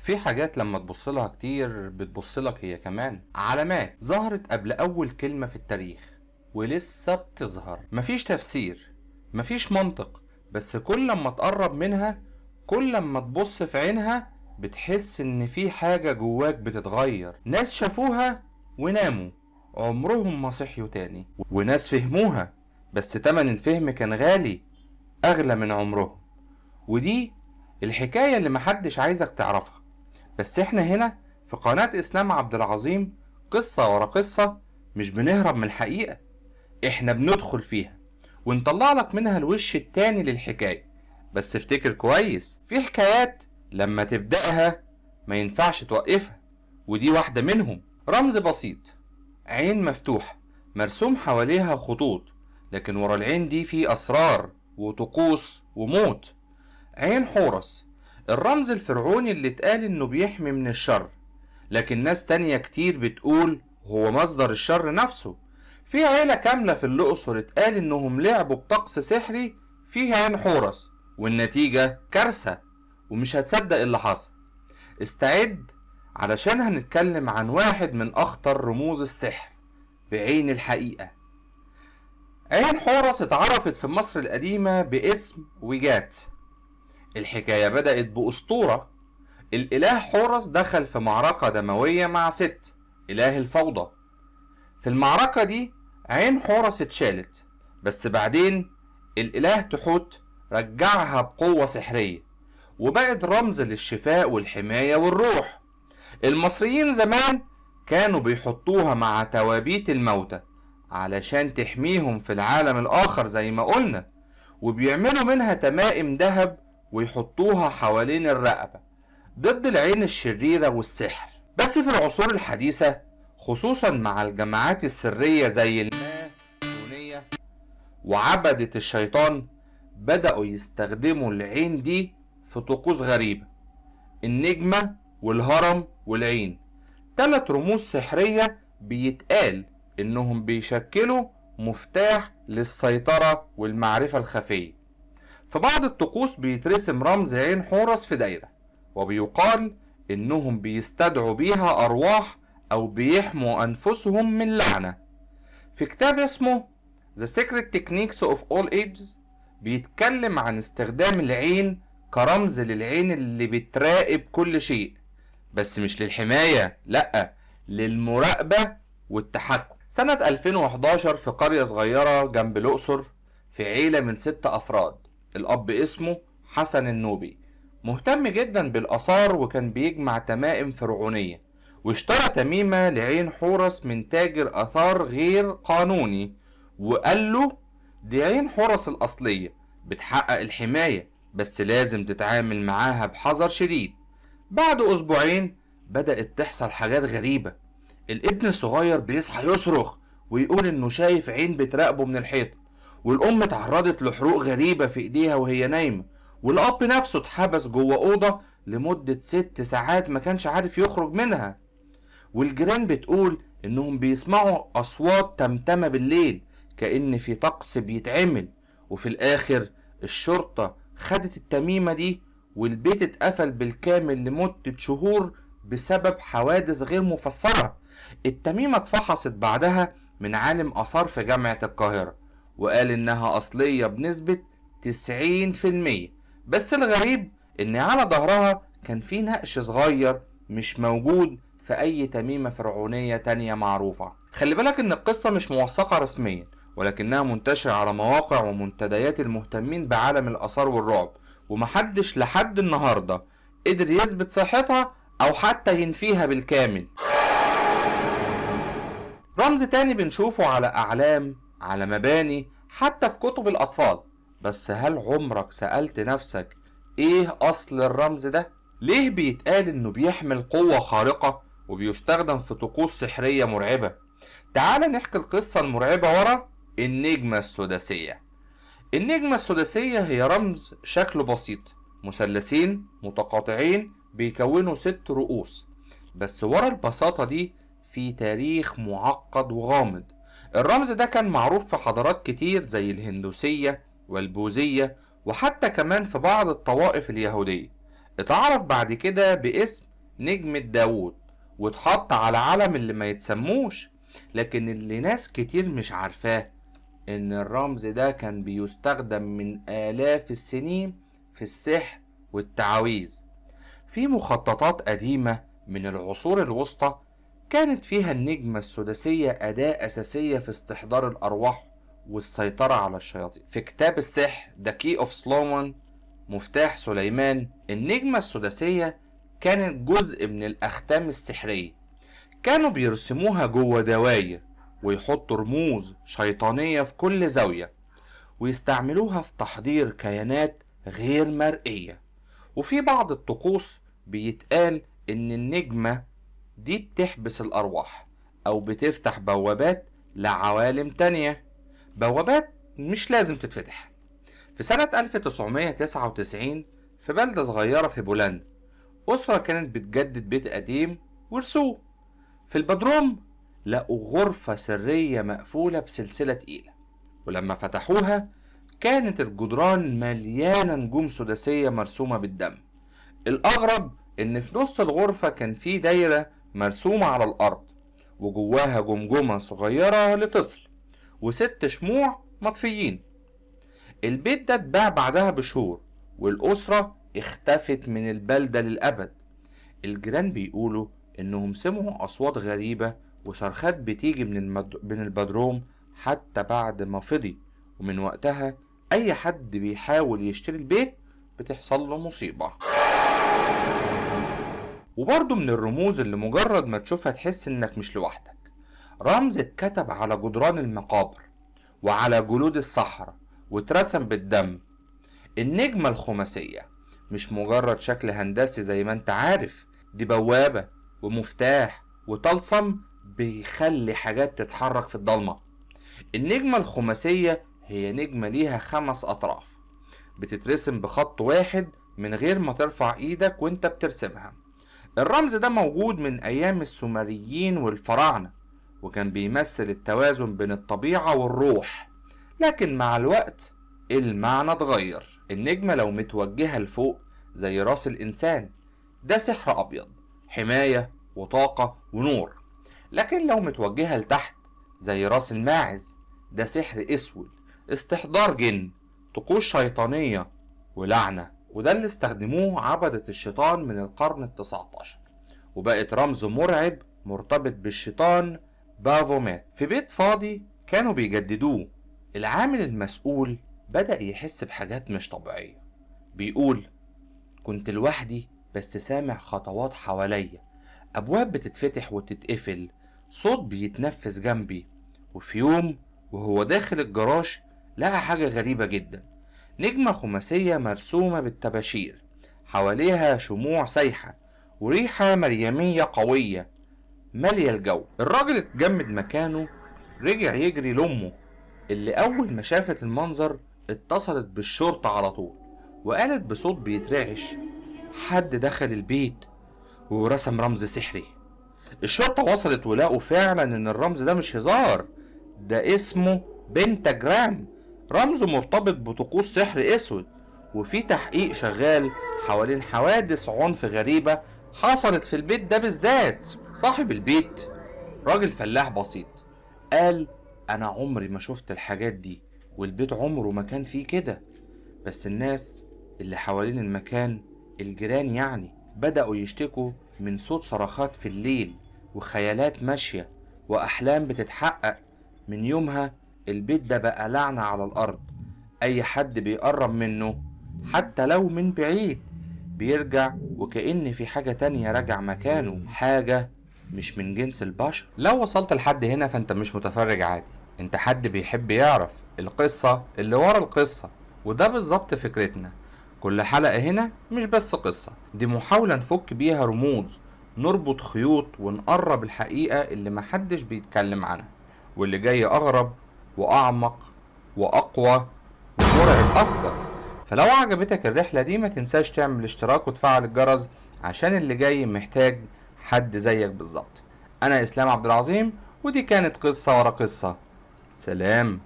في حاجات لما تبص لها كتير بتبص لك هي كمان علامات ظهرت قبل أول كلمة في التاريخ ولسه بتظهر. مفيش تفسير، مفيش منطق، بس كل لما تقرب منها، كل لما تبص في عينها بتحس إن في حاجة جواك بتتغير. ناس شافوها وناموا عمرهم ما صحيوا تاني، وناس فهموها بس تمن الفهم كان غالي، أغلى من عمرهم. ودي الحكاية اللي محدش عايزك تعرفها، بس احنا هنا في قناة اسلام عبد العظيم قصة ورا قصة، مش بنهرب من الحقيقة، احنا بندخل فيها ونطلع لك منها الوش التاني للحكاية. بس افتكر كويس، في حكايات لما تبدأها ما ينفعش توقفها، ودي واحدة منهم. رمز بسيط، عين مفتوحة مرسوم حواليها خطوط، لكن ورا العين دي في أسرار وطقوس وموت. عين حورس، الرمز الفرعوني اللي اتقال انه بيحمي من الشر، لكن ناس تانية كتير بتقول هو مصدر الشر نفسه. في عيلة كاملة في الأقصر اتقال انهم لعبوا بطقس سحري فيه عين حورس، والنتيجة كارثة، ومش هتصدق اللي حصل. استعد علشان هنتكلم عن واحد من أخطر رموز السحر بعين الحقيقة. عين حورس اتعرفت في مصر القديمة باسم ويجات. الحكاية بدأت بأسطورة. الإله حورس دخل في معركة دموية مع ست، إله الفوضى. في المعركة دي عين حورس اتشالت، بس بعدين الإله تحوت رجعها بقوة سحرية، وبقت رمز للشفاء والحماية والروح. المصريين زمان كانوا بيحطوها مع توابيت الموتى علشان تحميهم في العالم الآخر زي ما قلنا، وبيعملوا منها تمائم ذهب ويحطوها حوالين الرقبة ضد العين الشريرة والسحر. بس في العصور الحديثة، خصوصا مع الجماعات السرية زي الماسونية وعبدة الشيطان، بدأوا يستخدموا العين دي في طقوس غريبة. النجمة والهرم والعين، 3 رموز سحرية بيتقال انهم بيشكلوا مفتاح للسيطرة والمعرفة الخفية. في بعض الطقوس بيترسم رمز عين حورس في دايرة، وبيقال انهم بيستدعوا بيها ارواح او بيحموا انفسهم من لعنة. في كتاب اسمه The Secret Techniques of All Ages بيتكلم عن استخدام العين كرمز للعين اللي بتراقب كل شيء، بس مش للحماية، لأ، للمراقبة والتحكم. سنة 2011 في قرية صغيرة جنب الأقصر، في عيلة من 6 أفراد. الأب اسمه حسن النوبي، مهتم جدا بالآثار وكان بيجمع تمائم فرعونية، واشترى تميمة لعين حورس من تاجر آثار غير قانوني، وقال له دي عين حورس الأصلية بتحقق الحماية، بس لازم تتعامل معاها بحذر شديد. بعد أسبوعين بدأت تحصل حاجات غريبة. الابن الصغير بيصحى يصرخ ويقول إنه شايف عين بتراقبه من الحيط، والأم اتعرضت لحروق غريبة في إيديها وهي نايمة، والأب نفسه اتحبس جوه أوضة لمدة 6 ساعات ما كانش عارف يخرج منها. والجيران بتقول إنهم بيسمعوا أصوات تمتمة بالليل كأن في طقس بيتعمل. وفي الآخر الشرطة خدت التميمة دي، والبيت اتقفل بالكامل لمدة شهور بسبب حوادث غير مفسرة. التميمة اتفحصت بعدها من عالم آثار في جامعة القاهرة، وقال إنها أصلية بنسبة 90%. بس الغريب إن على ظهرها كان في نقش صغير مش موجود في أي تميمة فرعونية تانية معروفة. خلي بالك إن القصة مش موثقة رسميا، ولكنها منتشرة على مواقع ومنتديات المهتمين بعالم الآثار والرعب، ومحدش لحد النهاردة قدر يثبت صحتها أو حتى ينفيها بالكامل. رمز تاني بنشوفه على أعلام، على مباني، حتى في كتب الأطفال. بس هل عمرك سألت نفسك إيه أصل الرمز ده؟ ليه بيتقال إنه بيحمل قوة خارقة وبيستخدم في طقوس سحرية مرعبة؟ تعال نحكي القصة المرعبة ورا النجمة السداسية. النجمة السداسية هي رمز شكله بسيط، مثلثين متقاطعين بيكونوا 6 رؤوس، بس ورا البساطة دي في تاريخ معقد وغامض. الرمز ده كان معروف في حضارات كتير زي الهندوسية والبوذية، وحتى كمان في بعض الطوائف اليهودية. اتعرف بعد كده باسم نجمة داوود واتحط على علم اللي ما يتسموش. لكن اللي ناس كتير مش عارفاه ان الرمز ده كان بيستخدم من آلاف السنين في السحر والتعاويذ. في مخططات قديمة من العصور الوسطى كانت فيها النجمة السداسية أداة أساسية في استحضار الأرواح والسيطرة على الشياطين. في كتاب السحر The Key of Solomon، مفتاح سليمان، النجمة السداسية كانت جزء من الأختام السحرية. كانوا بيرسموها جوه دواير ويحطوا رموز شيطانية في كل زاوية، ويستعملوها في تحضير كيانات غير مرئية. وفي بعض الطقوس بيتقال إن النجمة دي بتحبس الأرواح أو بتفتح بوابات لعوالم تانية، بوابات مش لازم تتفتح. في سنة 1999 في بلدة صغيرة في بولندا، أسرة كانت بتجدد بيت قديم ورثوه. في البدروم لقوا غرفة سرية مقفولة بسلسلة تقيلة، ولما فتحوها كانت الجدران مليانة نجوم سداسية مرسومة بالدم. الأغرب إن في نص الغرفة كان في دايرة مرسومة على الأرض، وجواها جمجمة صغيرة لطفل وست شموع مطفيين. البيت ده اتباع بعدها بشهور، والأسرة اختفت من البلدة للأبد. الجيران بيقولوا إنهم سمعوا أصوات غريبة وصرخات بتيجي من البدروم حتى بعد ما فضي، ومن وقتها أي حد بيحاول يشتري البيت بتحصل له مصيبة. وبرضه من الرموز اللي مجرد ما تشوفها تحس إنك مش لوحدك، رمز اتكتب على جدران المقابر وعلى جلود الصحراء واترسم بالدم. النجمة الخماسية مش مجرد شكل هندسي زي ما انت عارف، دي بوابة ومفتاح وطلسم بيخلي حاجات تتحرك في الضلمة. النجمة الخماسية هي نجمة ليها 5 أطراف بتترسم بخط واحد من غير ما ترفع ايدك وانت بترسمها. الرمز ده موجود من أيام السومريين والفراعنة، وكان بيمثل التوازن بين الطبيعة والروح. لكن مع الوقت المعنى اتغير. النجمة لو متوجهة لفوق زي راس الإنسان ده سحر أبيض، حماية وطاقة ونور. لكن لو متوجهة لتحت زي راس الماعز ده سحر أسود، استحضار جن، طقوس شيطانية ولعنة. وده اللي استخدموه عبدة الشيطان من القرن ال19، وبقت رمز مرعب مرتبط بالشيطان بافومات. في بيت فاضي كانوا بيجددوه، العامل المسؤول بدأ يحس بحاجات مش طبيعية. بيقول كنت لوحدي بس سامع خطوات حواليا، أبواب بتتفتح وتتقفل، صوت بيتنفس جنبي. وفي يوم وهو داخل الجراج لقى حاجة غريبة جدا، نجمة خماسية مرسومة بالطباشير، حواليها شموع سايحة وريحة مريمية قوية مالية الجو. الراجل اتجمد مكانه، رجع يجري لأمه اللي أول ما شافت المنظر اتصلت بالشرطة على طول، وقالت بصوت بيترعش حد دخل البيت ورسم رمز سحري. الشرطة وصلت ولقوا فعلا ان الرمز ده مش هزار، ده اسمه بنتاجرام، رمز مرتبط بطقوس سحر اسود. وفي تحقيق شغال حوالين حوادث عنف غريبة حصلت في البيت ده بالذات. صاحب البيت راجل فلاح بسيط قال انا عمري ما شفت الحاجات دي، والبيت عمره ما كان فيه كده. بس الناس اللي حوالين المكان، الجيران يعني، بدأوا يشتكوا من صوت صرخات في الليل وخيالات ماشية وأحلام بتتحقق. من يومها البيت ده بقى لعنة على الأرض، أي حد بيقرب منه حتى لو من بعيد بيرجع وكأن في حاجة تانية رجع مكانه، حاجة مش من جنس البشر. لو وصلت لحد هنا فانت مش متفرج عادي، انت حد بيحب يعرف القصة اللي ورا القصة. وده بالظبط فكرتنا، كل حلقة هنا مش بس قصة، دي محاولة نفك بيها رموز، نربط خيوط ونقرب الحقيقة اللي محدش بيتكلم عنها، واللي جاي أغرب وأعمق وأقوى ومرعب أكتر. فلو عجبتك الرحلة دي ما تنساش تعمل اشتراك وتفعل الجرس، عشان اللي جاي محتاج حد زيك بالظبط. أنا إسلام عبد العظيم، ودي كانت قصة ورا قصة. سلام.